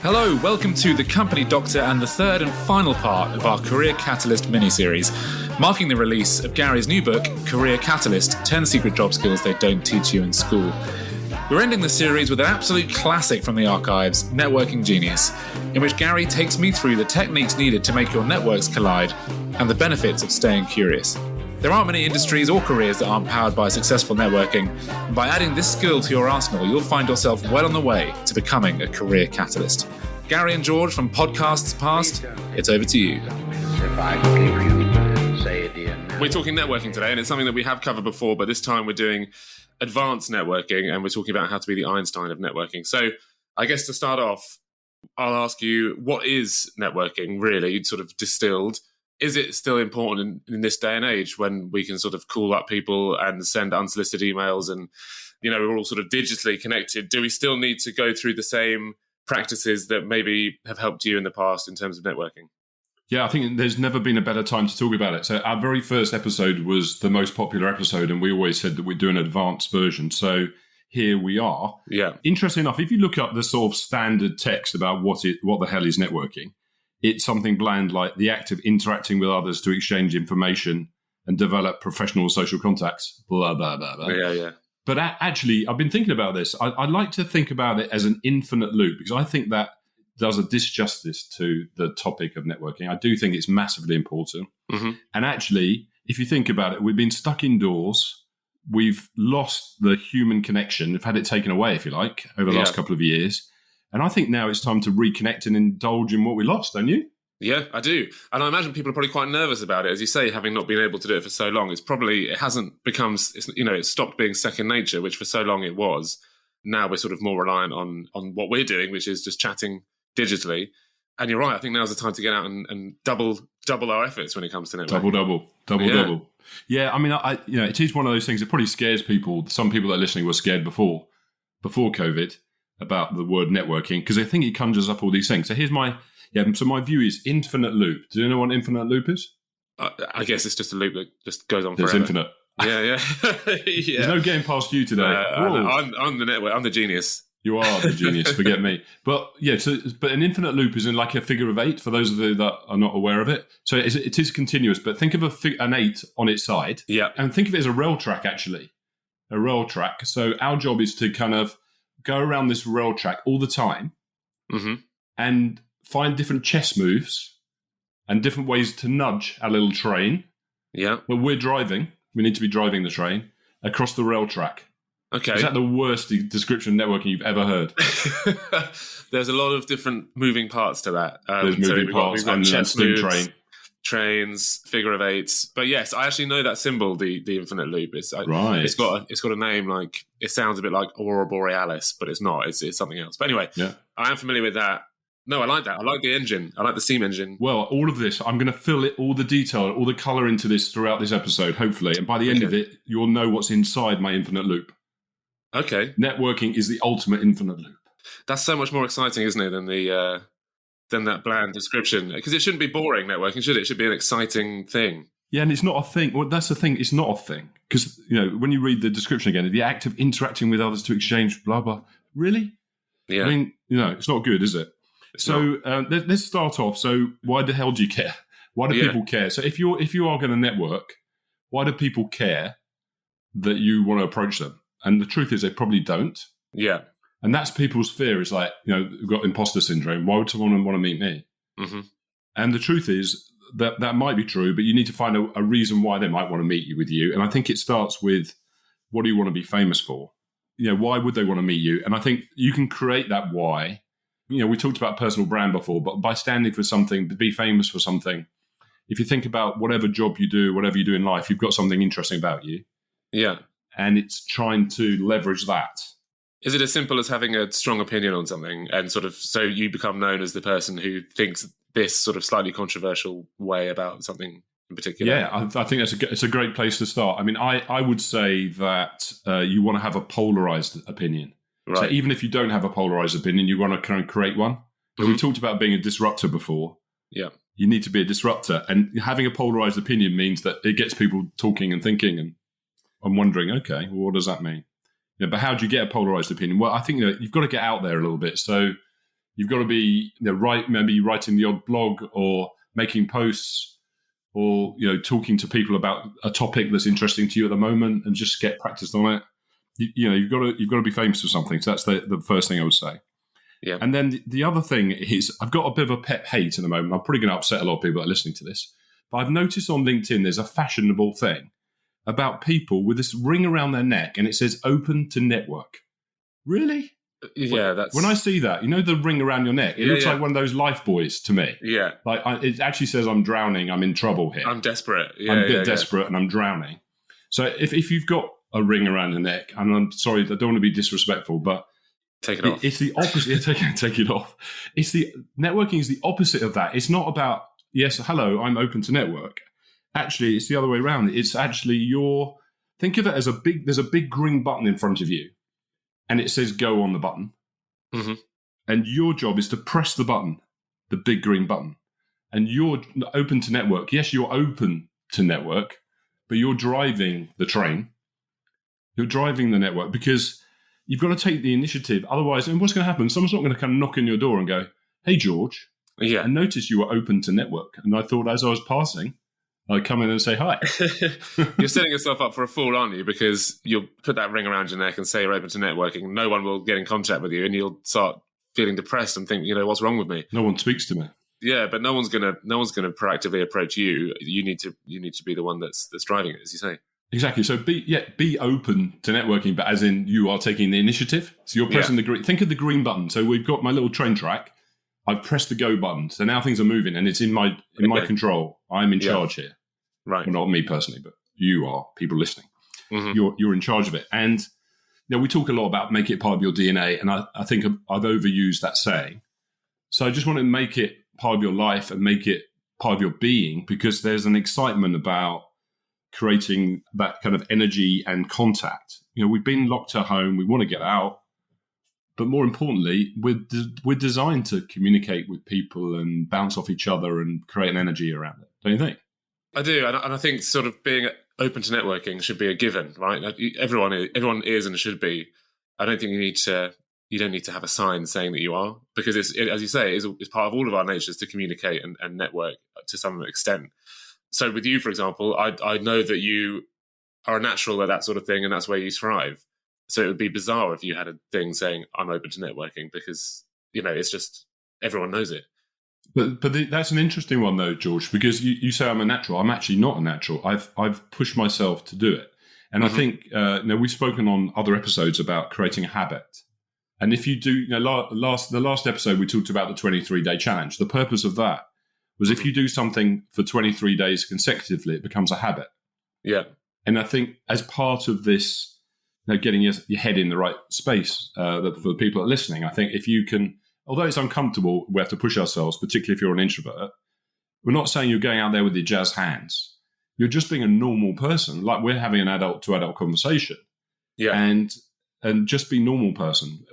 Hello, welcome to The Company Doctor and the third and final part of our Career Catalyst mini-series, marking the release of Gary's new book, Career Catalyst, 10 Secret Job Skills They Don't Teach You in School. We're ending the series with an absolute classic from the archives, Networking Genius, in which Gary takes me through the techniques needed to make your networks collide and the benefits of staying curious. There aren't many industries or careers that aren't powered by successful networking, and by adding this skill to your arsenal, you'll find yourself well on the way to becoming a career catalyst. Gary and George from Podcasts Past, it's over to you. We're talking networking today, and it's something that we have covered before, but this time we're doing advanced networking, and we're talking about how to be the Einstein of networking. So I guess to start off, I'll ask you, what is networking really, sort of distilled? Is it still important in this day and age when we can sort of call up people and send unsolicited emails and, you know, we're all sort of digitally connected? Do we still need to go through the same practices that maybe have helped you in the past in terms of networking? Yeah, I think there's never been a better time to talk about it. So our very first episode was the most popular episode, and we always said that we'd do an advanced version. So here we are. Yeah. Interesting enough, if you look up the sort of standard text about what the hell is networking, it's something bland like the act of interacting with others to exchange information and develop professional social contacts, blah, blah, blah, blah. Yeah. But actually, I've been thinking about this. I'd like to think about it as an infinite loop, because I think that does a disjustice to the topic of networking. I do think it's massively important. Mm-hmm. And actually, if you think about it, we've been stuck indoors. We've lost the human connection. We've had it taken away, if you like, over the last couple of years. And I think now it's time to reconnect and indulge in what we lost, don't you? Yeah, I do. And I imagine people are probably quite nervous about it. As you say, having not been able to do it for so long, it hasn't become, it's stopped being second nature, which for so long it was. Now we're sort of more reliant on what we're doing, which is just chatting digitally. And you're right, I think now's the time to get out and double our efforts when it comes to networking. Double. Yeah, I mean, it is one of those things that probably scares people. Some people that are listening were scared before COVID about the word networking, because I think it conjures up all these things. So here's my view is infinite loop. Do you know what infinite loop is? I guess it's just a loop that just goes on forever. It's infinite. Yeah. Yeah. There's no getting past you today. I'm the network. I'm the genius. You are the genius. Forget me. But yeah, but an infinite loop is in like a figure of 8. For those of you that are not aware of it, so it is continuous. But think of an 8 on its side. Yeah, and think of it as a rail track. Actually, a rail track. So our job is to kind of go around this rail track all the time, and find different chess moves and different ways to nudge our little train. Yeah. But we're driving. We need to be driving the train across the rail track. Okay. Is that the worst description of networking you've ever heard? There's a lot of different moving parts to that. There's moving parts and chess steam moves, trains, figure of 8s. But yes, I actually know that symbol, the infinite loop. Right. It's got a name, like it sounds a bit like Aurora Borealis, but it's not. It's something else. But anyway, I am familiar with that. No, I like that. I like the engine. I like the steam engine. Well, all of this, I'm going to fill all the detail, all the colour into this throughout this episode, hopefully. And by the end of it, you'll know what's inside my infinite loop. Okay. Networking is the ultimate infinite loop. That's so much more exciting, isn't it, than that bland description? Because it shouldn't be boring, networking, should it? It should be an exciting thing. Yeah, and it's not a thing. Well, that's the thing. It's not a thing. Because, when you read the description again, the act of interacting with others to exchange blah, blah. Really? Yeah. I mean, it's not good, is it? Let's start off. So why the hell do you care? Why do people care? So if you are going to network, why do people care that you want to approach them? And the truth is they probably don't. Yeah. And that's people's fear is like, we've got imposter syndrome. Why would someone want to meet me? Mm-hmm. And the truth is that might be true, but you need to find a reason why they might want to meet with you. And I think it starts with, what do you want to be famous for? Why would they want to meet you? And I think you can create that why. We talked about personal brand before, but by standing for something, be famous for something, if you think about whatever job you do, whatever you do in life, you've got something interesting about you. Yeah. And it's trying to leverage that. Is it as simple as having a strong opinion on something and sort of so you become known as the person who thinks this sort of slightly controversial way about something in particular? Yeah, I think it's a great place to start. I mean, I would say that you want to have a polarized opinion. Right. So even if you don't have a polarized opinion, you want to kind of create one. Mm-hmm. We talked about being a disruptor before. Yeah. You need to be a disruptor. And having a polarized opinion means that it gets people talking and thinking and wondering, okay, well, what does that mean? Yeah, but how do you get a polarized opinion? Well, I think you've got to get out there a little bit. So you've got to be maybe writing the odd blog or making posts or talking to people about a topic that's interesting to you at the moment and just get practiced on it. You've got to be famous for something. So that's the first thing I would say. Yeah. And then the other thing is I've got a bit of a pet hate at the moment. I'm probably going to upset a lot of people that are listening to this. But I've noticed on LinkedIn there's a fashionable thing about people with this ring around their neck and it says open to network. Really? Yeah, when I see that, the ring around your neck, it looks like one of those life buoys to me. Yeah. Like it actually says I'm drowning, I'm in trouble here. I'm desperate. Yeah, I'm a bit desperate and I'm drowning. So if you've got a ring around your neck, and I'm sorry, I don't want to be disrespectful, but take it off. It's the opposite. Take it off. Networking is the opposite of that. It's not about, yes, hello, I'm open to network. Actually, it's the other way around. It's actually think of it as there's a big green button in front of you and it says go on the button. Mm-hmm. And your job is to press the button, the big green button. And you're open to network. Yes, you're open to network, but you're driving the train. You're driving the network because you've got to take the initiative. Otherwise, and what's going to happen? Someone's not going to come knock on your door and go, hey, George, I noticed you were open to network. And I thought as I was passing, I'd come in and say hi. You're setting yourself up for a fall, aren't you? Because you'll put that ring around your neck and say you're open to networking. No one will get in contact with you and you'll start feeling depressed and think, what's wrong with me? No one speaks to me. Yeah, but no one's gonna proactively approach you. You need to be the one that's driving it, as you say. Exactly. So be open to networking, but as in you are taking the initiative. So you're pressing the green. Think of the green button. So we've got my little train track. I've pressed the go button. So now things are moving, and it's in my control. I'm in charge here. Right. Well, not me personally, but you are. People listening. Mm-hmm. You're in charge of it. And we talk a lot about make it part of your DNA, and I think I've overused that saying. So I just want to make it part of your life and make it part of your being, because there's an excitement about creating that kind of energy and contact. We've been locked at home. We want to get out. But more importantly, we're designed to communicate with people and bounce off each other and create an energy around it. Don't you think? I do. And I think sort of being open to networking should be a given, right? Everyone is and should be. I don't think you don't need to have a sign saying that you are, because as you say, it's part of all of our natures to communicate and network to some extent. So with you, for example, I know that you are a natural at that sort of thing, and that's where you thrive. So it would be bizarre if you had a thing saying, I'm open to networking, because, it's just, everyone knows it. But that's an interesting one, though, George, because you say I'm a natural. I'm actually not a natural. I've pushed myself to do it. And I think, we've spoken on other episodes about creating a habit. And if you do, the last episode, we talked about the 23-day challenge. The purpose of that was if you do something for 23 days consecutively, it becomes a habit. Yeah. And I think as part of this, getting your head in the right space for the people that are listening, I think if you can, although it's uncomfortable, we have to push ourselves, particularly if you're an introvert. We're not saying you're going out there with your jazz hands. You're just being a normal person, like we're having an adult-to-adult conversation. Yeah. And just be normal person.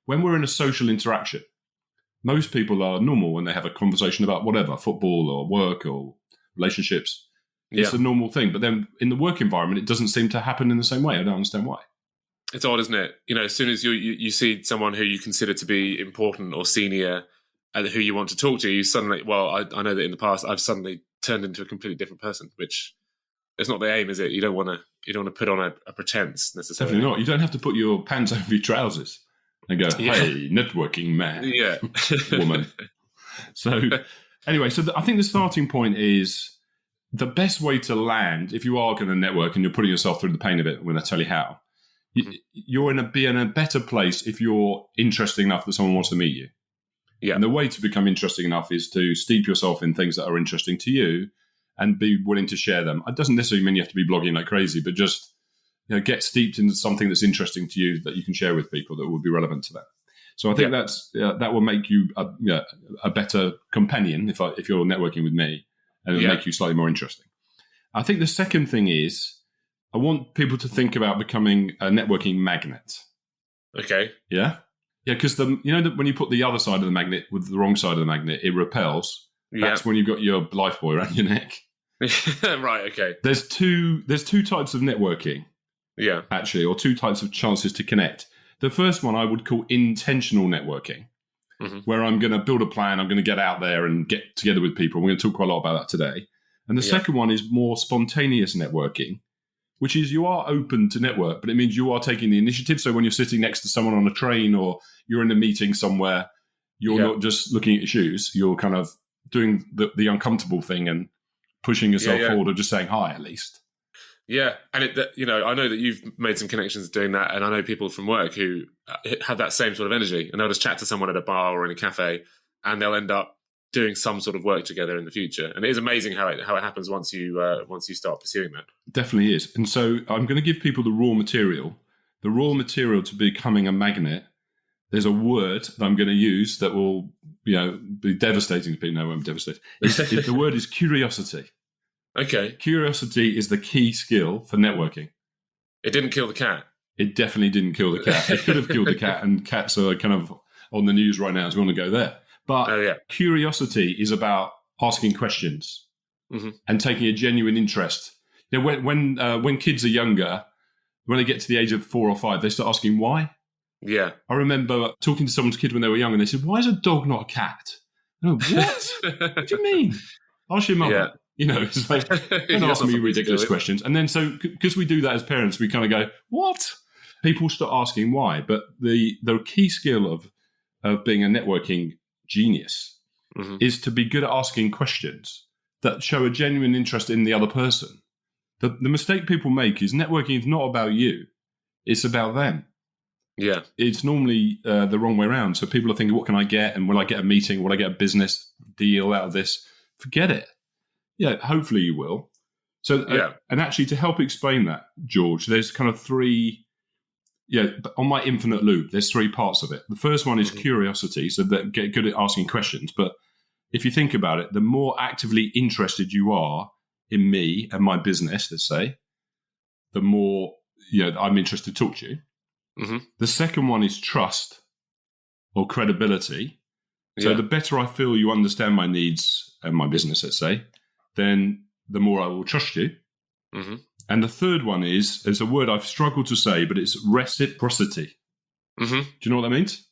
When we're in a social interaction, most people are normal when they have a conversation about whatever, football or work or relationships. It's a normal thing. But then in the work environment, it doesn't seem to happen in the same way. I don't understand why. It's odd, isn't it? As soon as you see someone who you consider to be important or senior and who you want to talk to, you suddenly, I know that in the past I've suddenly turned into a completely different person, which is not the aim, is it? You don't want to put on a pretense necessarily. Definitely not. You don't have to put your pants over your trousers and go, hey, networking man, woman. So anyway, I think the starting point is the best way to land, if you are going to network and you're putting yourself through the pain of it when I tell you how, you're be in a better place if you're interesting enough that someone wants to meet you. Yeah. And the way to become interesting enough is to steep yourself in things that are interesting to you and be willing to share them. It doesn't necessarily mean you have to be blogging like crazy, but just get steeped into something that's interesting to you that you can share with people that will be relevant to them. So I think that will make you a better companion if you're networking with me, and it'll make you slightly more interesting. I think the second thing is I want people to think about becoming a networking magnet. Okay. Yeah? Yeah, because that when you put the other side of the magnet with the wrong side of the magnet, it repels. Yeah. That's when you've got your life buoy around your neck. Right, okay. There's two types of networking. Yeah. actually, or two types of chances to connect. The first one I would call intentional networking, where I'm going to build a plan, I'm going to get out there and get together with people. We're going to talk quite a lot about that today. And the second one is more spontaneous networking, which is you are open to network, but it means you are taking the initiative. So when you're sitting next to someone on a train or you're in a meeting somewhere, you're not just looking at your shoes, you're kind of doing the uncomfortable thing and pushing yourself forward or just saying hi at least. Yeah, and I know that you've made some connections doing that, and I know people from work who have that same sort of energy, and they'll just chat to someone at a bar or in a cafe, and they'll end up doing some sort of work together in the future. And it is amazing how it happens once you start pursuing that. Definitely is. And so I'm going to give people the raw material to becoming a magnet. There's a word that I'm going to use that will, be devastating to people. No, it won't be devastating. The word is curiosity. Okay. Curiosity is the key skill for networking. It didn't kill the cat. It definitely didn't kill the cat. It could have killed the cat, and cats are kind of on the news right now, so we want to go there. But curiosity is about asking questions and taking a genuine interest. When kids are younger, when they get to the age of 4 or 5, they start asking why. Yeah. I remember talking to someone's kid when they were young, and they said, "Why is a dog not a cat?" Oh, what? What do you mean? Ask your mother. Yeah. It's like, don't ask me ridiculous questions. And then so because we do that as parents, we kind of go, what? People start asking why. But the key skill of being a networking genius is to be good at asking questions that show a genuine interest in the other person. The mistake people make is networking is not about you. It's about them. Yeah. It's normally the wrong way around. So people are thinking, what can I get? And will I get a meeting? Will I get a business deal out of this? Forget it. Yeah, hopefully you will. So, and actually to help explain that, George, there's kind of three, on my infinite loop, there's 3 parts of it. The first one is curiosity, so that get good at asking questions. But if you think about it, the more actively interested you are in me and my business, let's say, the more I'm interested to talk to you. The second one is trust or credibility. So the better I feel you understand my needs and my business, let's say, then the more I will trust you. And the third one is a word I've struggled to say, but it's reciprocity. Do you know what that means?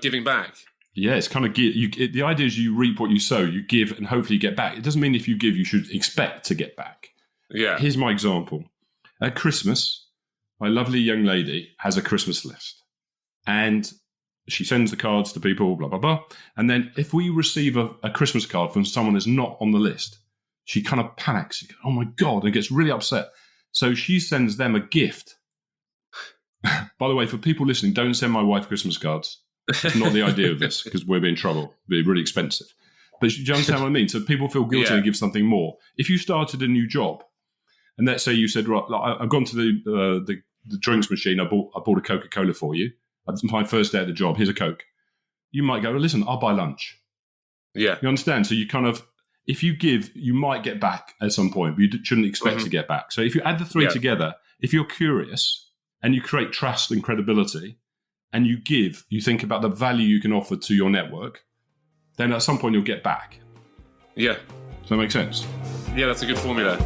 Giving back. Yeah, it's kind of the idea is you reap what you sow, you give, and hopefully you get back. It doesn't mean if you give, you should expect to get back. Yeah. Here's my example. At Christmas, my lovely young lady has a Christmas list. And she sends the cards to people, blah, blah, blah. And then if we receive a Christmas card from someone who's not on the list, she kind of panics. She goes, oh, my God, and gets really upset. So she sends them a gift. By the way, for people listening, don't send my wife Christmas cards. That's not the idea of this, because we'll be in trouble. It'll be really expensive. But do you understand what I mean? So people feel guilty and give something more. If you started a new job, and let's say you said, right, I've gone to the drinks machine, I bought a Coca-Cola for you. It's my first day at the job. Here's a Coke. You might go, listen, I'll buy lunch. Yeah. You understand? So you kind of, if you give, you might get back at some point, but you shouldn't expect to get back. So if you add the 3 together, if you're curious and you create trust and credibility and you give, you think about the value you can offer to your network, then at some point you'll get back. Yeah. Does that make sense? Yeah, that's a good formula.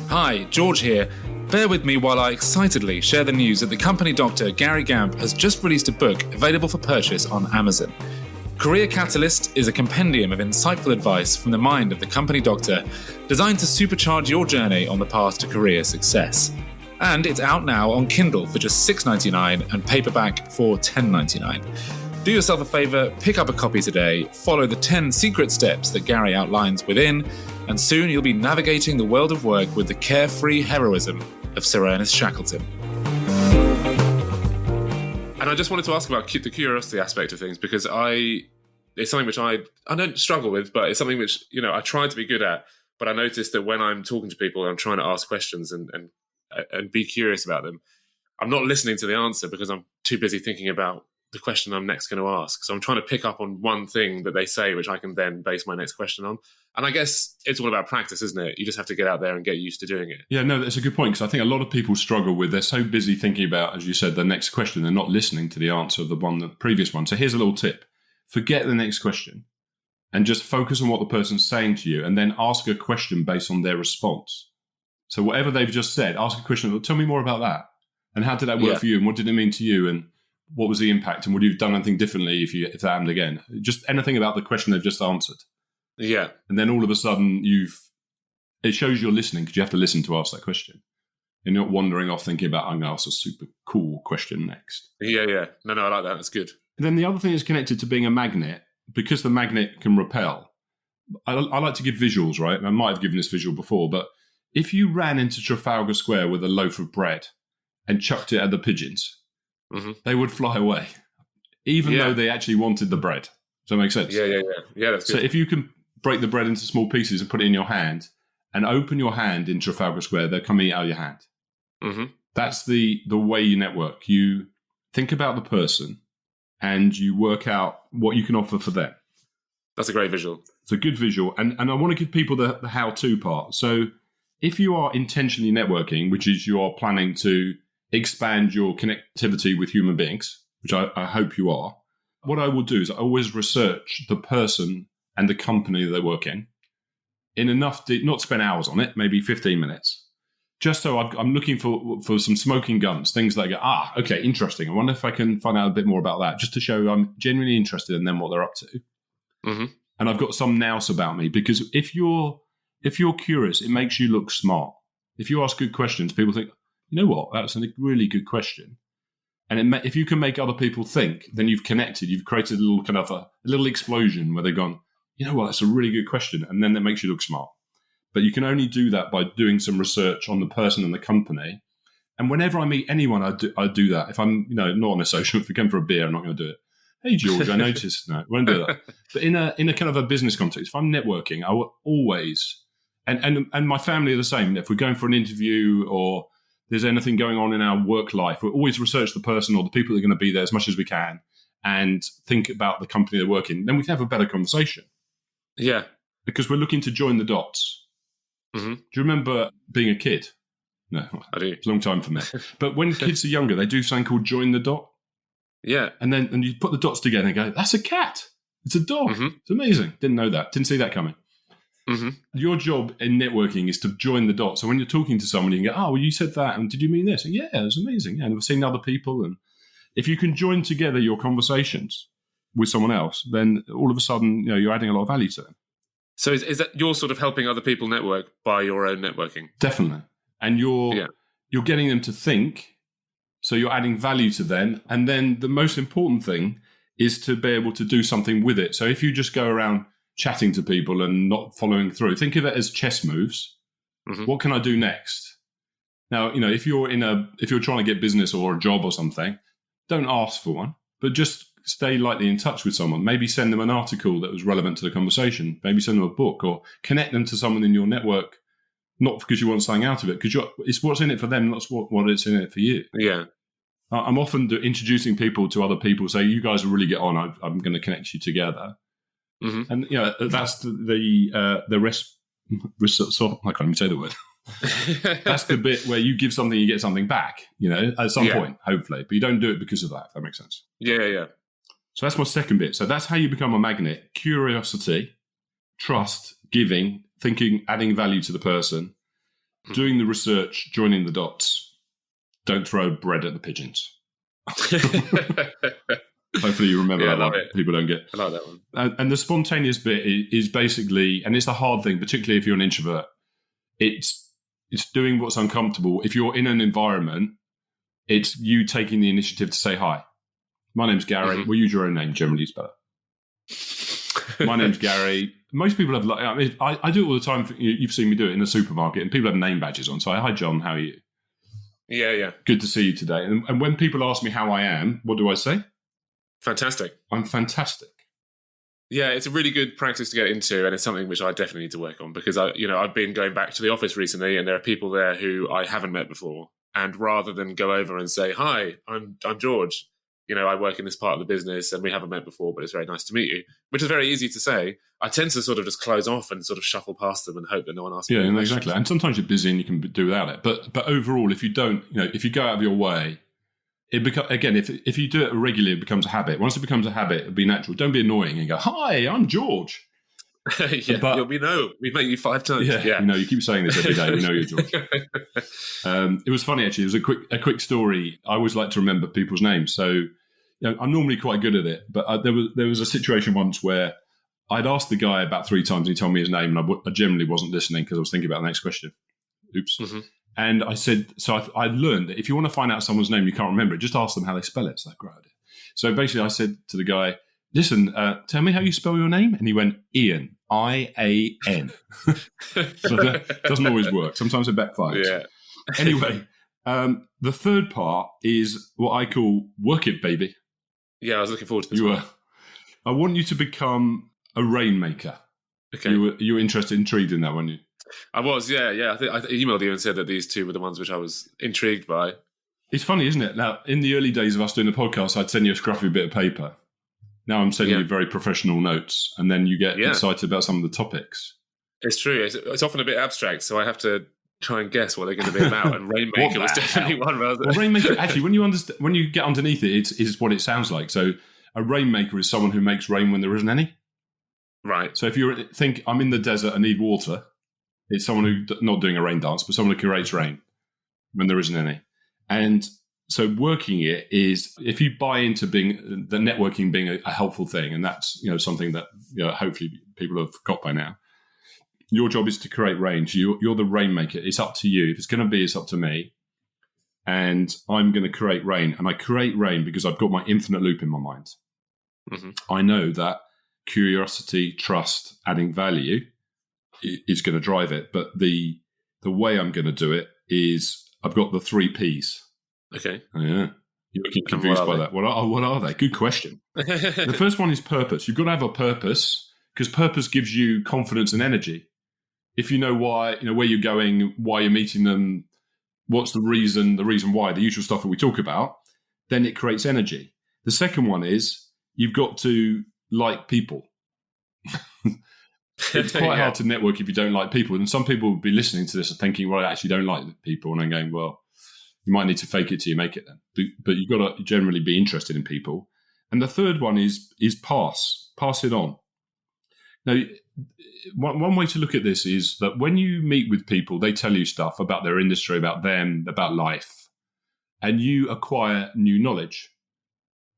Hi, George here. Bear with me while I excitedly share the news that the company doctor Gary Gamp has just released a book available for purchase on Amazon. Career Catalyst is a compendium of insightful advice from the mind of the company doctor, designed to supercharge your journey on the path to career success. And it's out now on Kindle for just $6.99 and paperback for $10.99. Do yourself a favour, pick up a copy today, follow the 10 secret steps that Gary outlines within, and soon you'll be navigating the world of work with the carefree heroism of Sir Ernest Shackleton. And I just wanted to ask about the curiosity aspect of things, because it's something which I don't struggle with, but it's something which, I try to be good at. But I noticed that when I'm talking to people, I'm trying to ask questions and be curious about them. I'm not listening to the answer because I'm too busy thinking about the question I'm next going to ask. So I'm trying to pick up on one thing that they say, which I can then base my next question on. And I guess it's all about practice, isn't it? You just have to get out there and get used to doing it. Yeah, no, that's a good point, because I think a lot of people struggle with, they're so busy thinking about, as you said, the next question, they're not listening to the answer of the previous one. So here's a little tip. Forget the next question and just focus on what the person's saying to you, and then ask a question based on their response. So whatever they've just said, ask a question. Well, tell me more about that. And how did that work for you? And what did it mean to you? And what was the impact? And would you have done anything differently if that happened again? Just anything about the question they've just answered. Yeah. And then all of a sudden it shows you're listening, because you have to listen to ask that question. And you're not wandering off thinking about, I'm going to ask a super cool question next. Yeah. No, I like that. That's good. And then the other thing is connected to being a magnet, because the magnet can repel. I like to give visuals, right? And I might have given this visual before, but if you ran into Trafalgar Square with a loaf of bread and chucked it at the pigeons, they would fly away, even though they actually wanted the bread. Does that make sense? Yeah, that's good. So if you can break the bread into small pieces and put it in your hand and open your hand in Trafalgar Square, they're coming out of your hand. That's the way you network. You think about the person and you work out what you can offer for them. That's a great visual. It's a good visual. And I want to give people the how-to part. So if you are intentionally networking, which is you are planning to expand your connectivity with human beings, which I hope you are, what I will do is I always research the person and the company that they work in enough to not spend hours on it, maybe 15 minutes. Just so I'm looking for some smoking guns, things that I go, okay, interesting. I wonder if I can find out a bit more about that, just to show I'm genuinely interested in them, what they're up to. And I've got some nous about me, because if you're curious, it makes you look smart. If you ask good questions, people think, you know what, that's a really good question. And if you can make other people think, then you've connected. You've created a little kind of a little explosion where they've gone, you know what, that's a really good question. And then that makes you look smart. But you can only do that by doing some research on the person and the company. And whenever I meet anyone, I do that. If I'm, not on a social, if we come for a beer, I'm not going to do it. Hey, George, I noticed. No, I won't do that. But in a kind of a business context, if I'm networking, I will always, and my family are the same. If we're going for an interview or there's anything going on in our work life, we'll always research the person or the people that are going to be there as much as we can and think about the company they're working in. Then we can have a better conversation. Yeah. Because we're looking to join the dots. Do you remember being a kid? No, I do. It's a long time for me. But when kids are younger, they do something called join the dot. Yeah. And you put the dots together and go, that's a cat. It's a dog. It's amazing. Didn't know that. Didn't see that coming. Your job in networking is to join the dots. So when you're talking to someone, you can go, well, you said that. And did you mean this? And yeah, it was amazing. Yeah, and I've seen other people. And if you can join together your conversations with someone else, then all of a sudden, you're adding a lot of value to them. So is that you're sort of helping other people network by your own networking? Definitely. And you're getting them to think, so you're adding value to them. And then the most important thing is to be able to do something with it. So if you just go around chatting to people and not following through, think of it as chess moves. What can I do next? Now, if you're trying to get business or a job or something, don't ask for one, but just stay lightly in touch with someone. Maybe send them an article that was relevant to the conversation. Maybe send them a book or connect them to someone in your network, not because you want something out of it, because it's what's in it for them, not what it's in it for you. Yeah. I'm often introducing people to other people, say, you guys will really get on. I'm going to connect you together. And, that's the rest. I can't even say the word. That's the bit where you give something, you get something back, at some point, hopefully. But you don't do it because of that, if that makes sense. Yeah. So that's my second bit. So that's how you become a magnet. Curiosity, trust, giving, thinking, adding value to the person, doing the research, joining the dots. Don't throw bread at the pigeons. Hopefully you remember that one. People don't get. I like that one. And the spontaneous bit is basically, and it's the hard thing, particularly if you're an introvert, it's doing what's uncomfortable. If you're in an environment, it's you taking the initiative to say hi. My name's Gary. We'll use your own name. Generally, it's better. My name's Gary. Most people have. I do it all the time. You've seen me do it in the supermarket, and people have name badges on. So, hi, John. How are you? Yeah. Good to see you today. And when people ask me how I am, what do I say? Fantastic. I'm fantastic. Yeah, it's a really good practice to get into, and it's something which I definitely need to work on because I've been going back to the office recently, and there are people there who I haven't met before. And rather than go over and say, "Hi, I'm George. I work in this part of the business, and we haven't met before, but it's very nice to meet you," which is very easy to say. I tend to sort of just close off and sort of shuffle past them and hope that no one asks me. Yeah, exactly. And sometimes you're busy and you can do without it. But overall, if you don't, if you go out of your way, if you do it regularly, it becomes a habit. Once it becomes a habit, it'll be natural. Don't be annoying and go, "Hi, I'm George." Yeah, But we know. We've met you 5 times. yeah, you keep saying this every day. We know you, George. It was funny, actually. It was a quick story. I always like to remember people's names. So I'm normally quite good at it. But there was a situation once where I'd asked the guy about 3 times and he told me his name, and I generally wasn't listening because I was thinking about the next question. Oops. Mm-hmm. And I said, so I learned that if you want to find out someone's name, you can't remember it, just ask them how they spell it. It's like, great idea. So basically I said to the guy, listen, tell me how you spell your name. And he went, Ian, I-A-N. So that doesn't always work. Sometimes it backfires. Yeah. Anyway, the third part is what I call work it, baby. Yeah, I was looking forward to this. I want you to become a rainmaker. Okay. You were intrigued in that, weren't you? I was, yeah. I think I emailed you and said that these 2 were the ones which I was intrigued by. It's funny, isn't it? Now, in the early days of us doing the podcast, I'd send you a scruffy bit of paper. Now I'm sending you very professional notes, and then you get excited about some of the topics. It's true. It's often a bit abstract, so I have to try and guess what they're going to be about. And Rainmaker was definitely one. Well, Rainmaker, actually, when you get underneath it, it's what it sounds like. So a rainmaker is someone who makes rain when there isn't any. Right. So if you think I'm in the desert and need water, it's someone who's not doing a rain dance, but someone who creates rain when there isn't any. And so working it is, if you buy into being the networking being a helpful thing, and that's something that hopefully people have got by now. Your job is to create rain. So you're the rainmaker. It's up to you. If it's going to be, it's up to me. And I'm going to create rain. And I create rain because I've got my infinite loop in my mind. Mm-hmm. I know that curiosity, trust, adding value is going to drive it. But the way I'm going to do it is I've got the 3 Ps. Okay. Oh, yeah. You're looking confused by that. What are they? Good question. The first one is purpose. You've got to have a purpose, because purpose gives you confidence and energy. If you know why, where you're going, why you're meeting them, what's the reason why, the usual stuff that we talk about, then it creates energy. The second one is you've got to like people. It's quite hard to network if you don't like people. And some people will be listening to this and thinking, well, I actually don't like people. And I'm going, well, you might need to fake it till you make it then. But you've got to generally be interested in people. And the third one is pass it on. Now, one way to look at this is that when you meet with people, they tell you stuff about their industry, about them, about life, and you acquire new knowledge.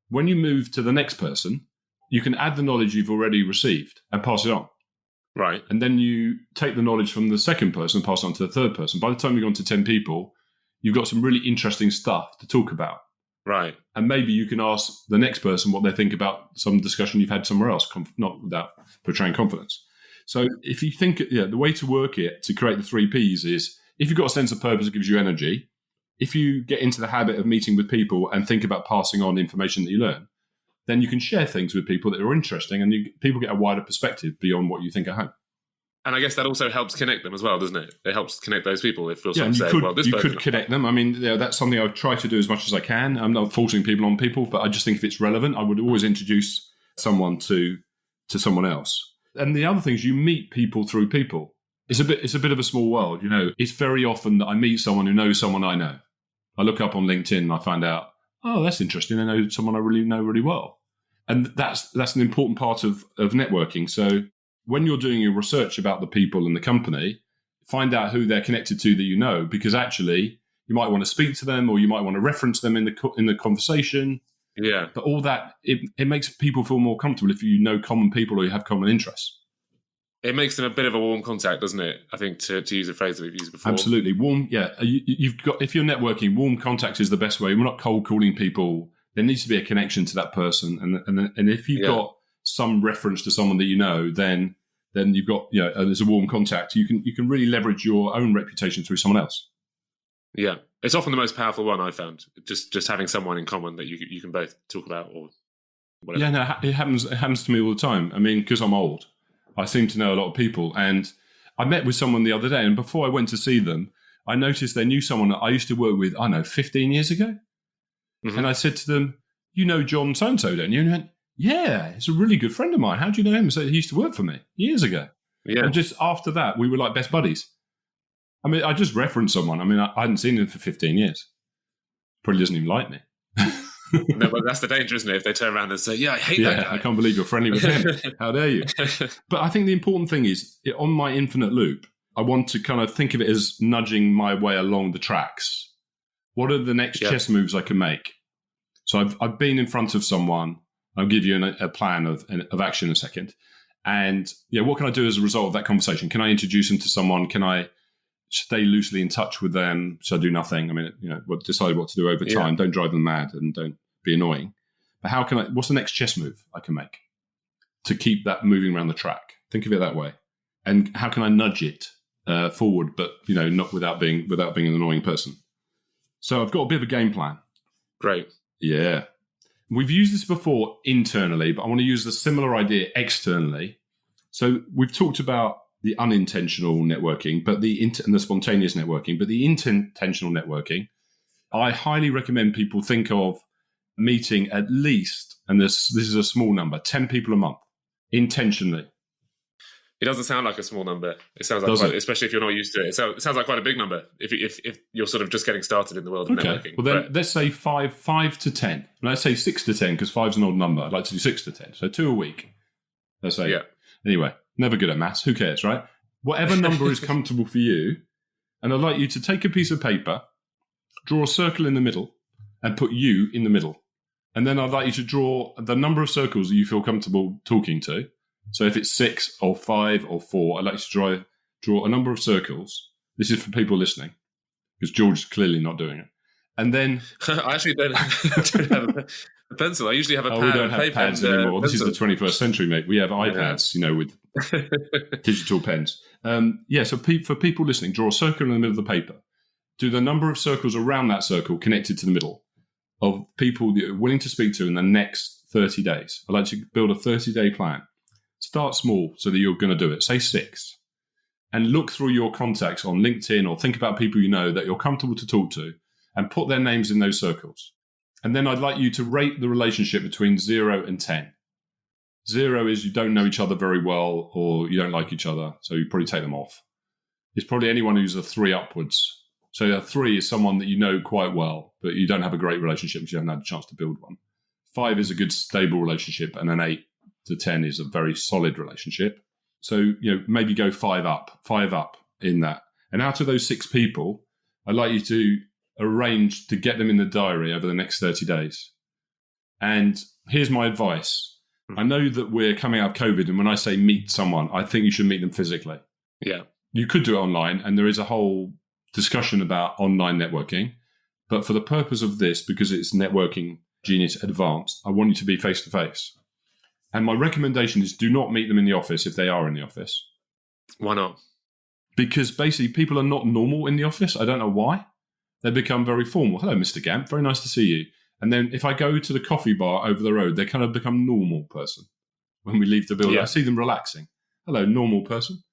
When you move to the next person, you can add the knowledge you've already received and pass it on. Right. And then you take the knowledge from the second person and pass it on to the third person. By the time you've gone to 10 people, you've got some really interesting stuff to talk about. Right. And maybe you can ask the next person what they think about some discussion you've had somewhere else, not without portraying confidence. So if you think, the way to work it to create the 3 Ps is, if you've got a sense of purpose, it gives you energy. If you get into the habit of meeting with people and think about passing on information that you learn, then you can share things with people that are interesting, and people get a wider perspective beyond what you think at home. And I guess that also helps connect them as well, doesn't it? It helps connect those people. If you're you could connect them. I mean, that's something I try to do as much as I can. I'm not forcing people on people, but I just think if it's relevant, I would always introduce someone to someone else. And the other thing is, you meet people through people. It's a bit of a small world, It's very often that I meet someone who knows someone I know. I look up on LinkedIn and I find out, oh, that's interesting. I know someone I really know really well. And that's an important part of networking. So when you're doing your research about the people in the company, find out who they're connected to that you know, because actually you might want to speak to them, or you might want to reference them in the conversation. Yeah. But all that, it makes people feel more comfortable if you know common people or you have common interests. It makes them a bit of a warm contact, doesn't it? I think to use a phrase that we've used before. Absolutely. Warm, yeah. If you're networking, warm contact is the best way. We're not cold calling people. There needs to be a connection to that person. And if you've got some reference to someone that you know, then you've got, there's a warm contact. You can really leverage your own reputation through someone else. Yeah. It's often the most powerful one I've found. Just having someone in common that you can both talk about or whatever. Yeah, no, it happens to me all the time. I mean, because I'm old, I seem to know a lot of people. And I met with someone the other day, and before I went to see them, I noticed they knew someone that I used to work with, 15 years ago. Mm-hmm. And I said to them, you know John so-and-so, don't you? And he went, yeah, it's a really good friend of mine. How do you know him? So he used to work for me years ago. Yeah. And just after that, we were like best buddies. I mean, I just referenced someone. I mean, I hadn't seen him for 15 years. Probably doesn't even like me. No, but that's the danger, isn't it? If they turn around and say, "Yeah, I hate that guy." I can't believe you're friendly with him. How dare you? But I think the important thing is, on my infinite loop, I want to kind of think of it as nudging my way along the tracks. What are the next chess moves I can make? So I've been in front of someone. I'll give you a plan of action in a second. And what can I do as a result of that conversation? Can I introduce them to someone? Can I stay loosely in touch with them? So I do nothing. I mean, decide what to do over time. Don't drive them mad and don't be annoying. But what's the next chess move I can make to keep that moving around the track? Think of it that way. And how can I nudge it forward, but not without being an annoying person? So I've got a bit of a game plan. Great. Yeah. We've used this before internally, but I want to use the similar idea externally. So we've talked about the unintentional networking, but and the spontaneous networking, but the intentional networking, I highly recommend people think of meeting at least, and this is a small number, 10 people a month, intentionally. It doesn't sound like a small number. It sounds like especially if you're not used to it. It sounds like quite a big number if you're sort of just getting started in the world of networking. Well, then let's say 5 to 10. And let's say 6 to 10 because 5's an odd number. I'd like to do 6 to 10. So 2 a week. Let's say. Yeah. Anyway, never good at maths. Who cares, right? Whatever number is comfortable for you. And I'd like you to take a piece of paper, draw a circle in the middle, and put you in the middle. And then I'd like you to draw the number of circles that you feel comfortable talking to. So if it's 6 or 5 or 4, I'd like you to draw a number of circles. This is for people listening, because George is clearly not doing it. And then I actually don't have a pencil. I usually have a pad. We don't have pads anymore. This is the 21st century, mate. We have iPads, with digital pens. So for people listening, draw a circle in the middle of the paper. Do the number of circles around that circle connected to the middle of people that you're willing to speak to in the next 30 days. I'd like to build a 30-day plan. Start small so that you're going to do it. Say 6. And look through your contacts on LinkedIn or think about people you know that you're comfortable to talk to and put their names in those circles. And then I'd like you to rate the relationship between 0 and 10. 0 is you don't know each other very well or you don't like each other, so you probably take them off. It's probably anyone who's a 3 upwards. So a 3 is someone that you know quite well, but you don't have a great relationship because you haven't had a chance to build one. 5 is a good, stable relationship, and an 8 to 10 is a very solid relationship. So, maybe go 5 up in that. And out of those 6 people, I'd like you to arrange to get them in the diary over the next 30 days. And here's my advice. I know that we're coming out of COVID, and when I say meet someone, I think you should meet them physically. Yeah. You could do it online, and there is a whole discussion about online networking. But for the purpose of this, because it's networking genius advanced, I want you to be face-to-face. And my recommendation is do not meet them in the office if they are in the office. Why not? Because basically people are not normal in the office. I don't know why. They become very formal. Hello, Mr. Gamp. Very nice to see you. And then if I go to the coffee bar over the road, they kind of become normal person. When we leave the building, I see them relaxing. Hello, normal person.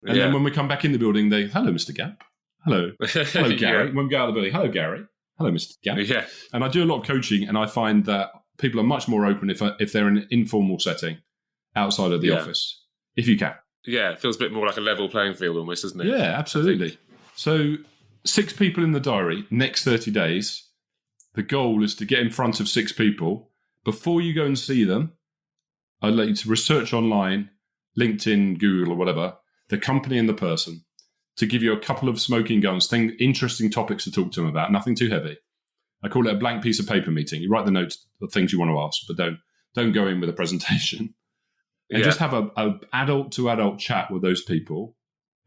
And then when we come back in the building, hello, Mr. Gamp. Hello. Hello, Gary. When we go out of the building, hello, Gary. Hello, Mr. Gamp. Yeah. And I do a lot of coaching, and I find that people are much more open if they're in an informal setting outside of the office, if you can. Yeah, it feels a bit more like a level playing field almost, doesn't it? Yeah, absolutely. So 6 people in the diary, next 30 days. The goal is to get in front of 6 people. Before you go and see them, I'd like you to research online, LinkedIn, Google or whatever, the company and the person, to give you a couple of smoking guns, interesting topics to talk to them about, nothing too heavy. I call it a blank piece of paper meeting. You write the notes of things you want to ask, but don't go in with a presentation. And just have a adult-to-adult chat with those people.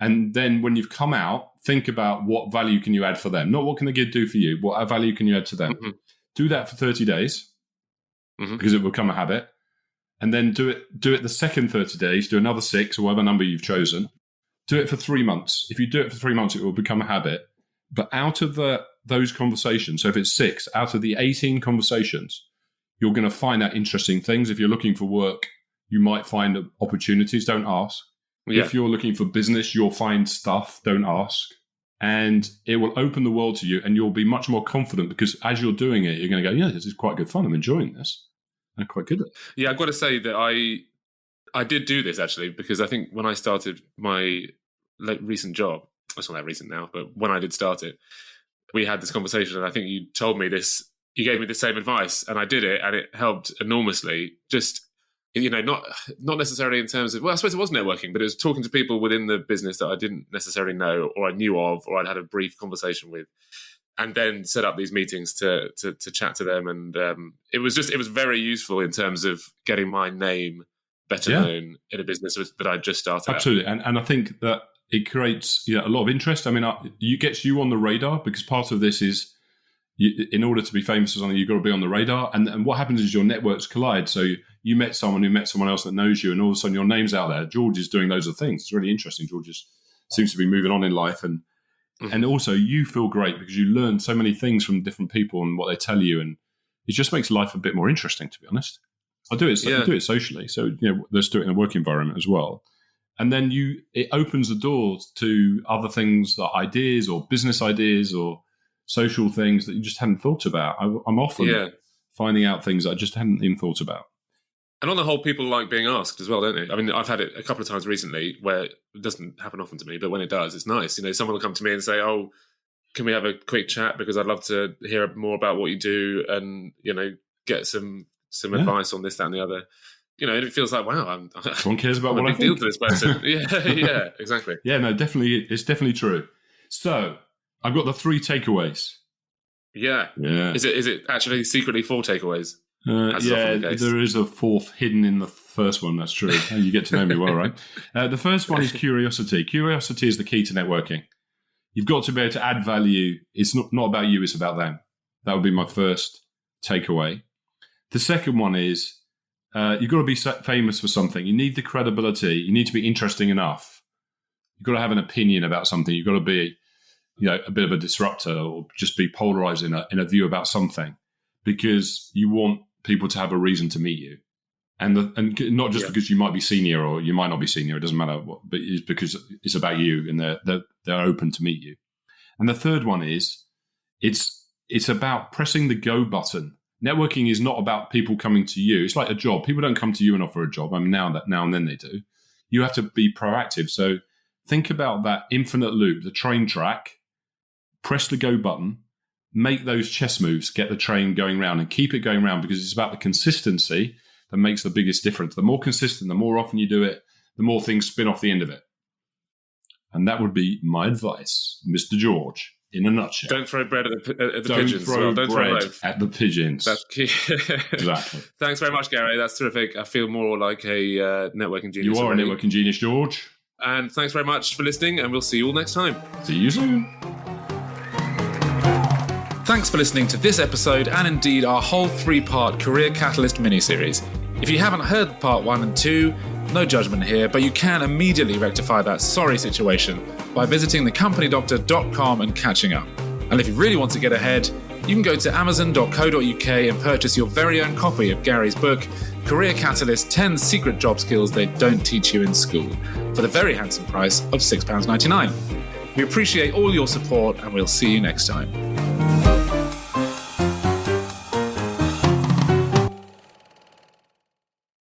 And then when you've come out, think about what value can you add for them. Not what can they do for you, what value can you add to them. Mm-hmm. Do that for 30 days because it will become a habit. And then do it the second 30 days, do another 6 or whatever number you've chosen. Do it for 3 months. If you do it for 3 months, it will become a habit. But out of those conversations, so if it's 6, out of the 18 conversations, you're going to find out interesting things. If you're looking for work, you might find opportunities. Don't ask. Yeah. If you're looking for business, you'll find stuff. Don't ask. And it will open the world to you, and you'll be much more confident because as you're doing it, you're going to go, yeah, this is quite good fun. I'm enjoying this. I'm quite good at it. Yeah, I've got to say that I did do this actually, because I think when I started my recent job, it's not that recent now, but when I did start it, we had this conversation, and I think you told me this you gave me the same advice, and I did it, and it helped enormously. Just, not necessarily in terms of, well, I suppose it was networking, but it was talking to people within the business that I didn't necessarily know, or I knew of, or I'd had a brief conversation with, and then set up these meetings to chat to them. And it was very useful in terms of getting my name better known in a business that I just started. Absolutely. And I think that it creates a lot of interest. I mean, it gets you on the radar, because part of this is, in order to be famous or something, you've got to be on the radar. And what happens is your networks collide. So you met someone who met someone else that knows you, and all of a sudden your name's out there. George is doing those things. It's really interesting. George seems to be moving on in life. And also you feel great because you learn so many things from different people and what they tell you. And it just makes life a bit more interesting, to be honest. I do it socially. So, let's do it in a work environment as well. And then it opens the doors to other things, like ideas or business ideas or social things that you just hadn't thought about. I'm often finding out things that I just hadn't even thought about. And on the whole, people like being asked as well, don't they? I mean, I've had it a couple of times recently where it doesn't happen often to me, but when it does, it's nice. Someone will come to me and say, "Oh, can we have a quick chat? Because I'd love to hear more about what you do and, get some advice on this, that, and the other." It feels like, wow, someone cares about what I think. Deal to this person. yeah, exactly. Yeah, no, definitely, it's definitely true. So I've got the 3 takeaways. Yeah. Is it actually secretly 4 takeaways? There is a 4th hidden in the first one. That's true. You get to know me well, right? The first one is curiosity. Curiosity is the key to networking. You've got to be able to add value. It's not about you, it's about them. That would be my first takeaway. The second one is you've got to be famous for something. You need the credibility. You need to be interesting enough. You've got to have an opinion about something. You've got to be a bit of a disruptor, or just be polarized in a view about something, because you want people to have a reason to meet you. And not just because you might be senior or you might not be senior, it doesn't matter what, but it's because it's about you and they're open to meet you. And the third one is it's about pressing the go button. Networking is not about people coming to you. It's like a job. People don't come to you and offer a job. I mean, now and then they do. You have to be proactive. So think about that infinite loop, the train track, press the go button, make those chess moves, get the train going round and keep it going round, because it's about the consistency that makes the biggest difference. The more consistent, the more often you do it, the more things spin off the end of it. And that would be my advice, Mr. George, in a nutshell. Don't throw bread at the pigeons. Don't throw bread at the pigeons. That's key. Exactly. Thanks very much, Gary. That's terrific. I feel more like a networking genius. You are already. A networking genius, George. And thanks very much for listening, and we'll see you all next time. See you soon. Thanks for listening to this episode, and indeed our whole 3-part Career Catalyst mini-series. If you haven't heard part 1 and 2, no judgment here, but you can immediately rectify that sorry situation by visiting thecompany.com and catching up. And if you really want to get ahead, you can go to amazon.co.uk and purchase your very own copy of Gary's book, Career Catalyst 10 Secret Job Skills They Don't Teach You in School, for the very handsome price of £6.99. We appreciate all your support, and we'll see you next time.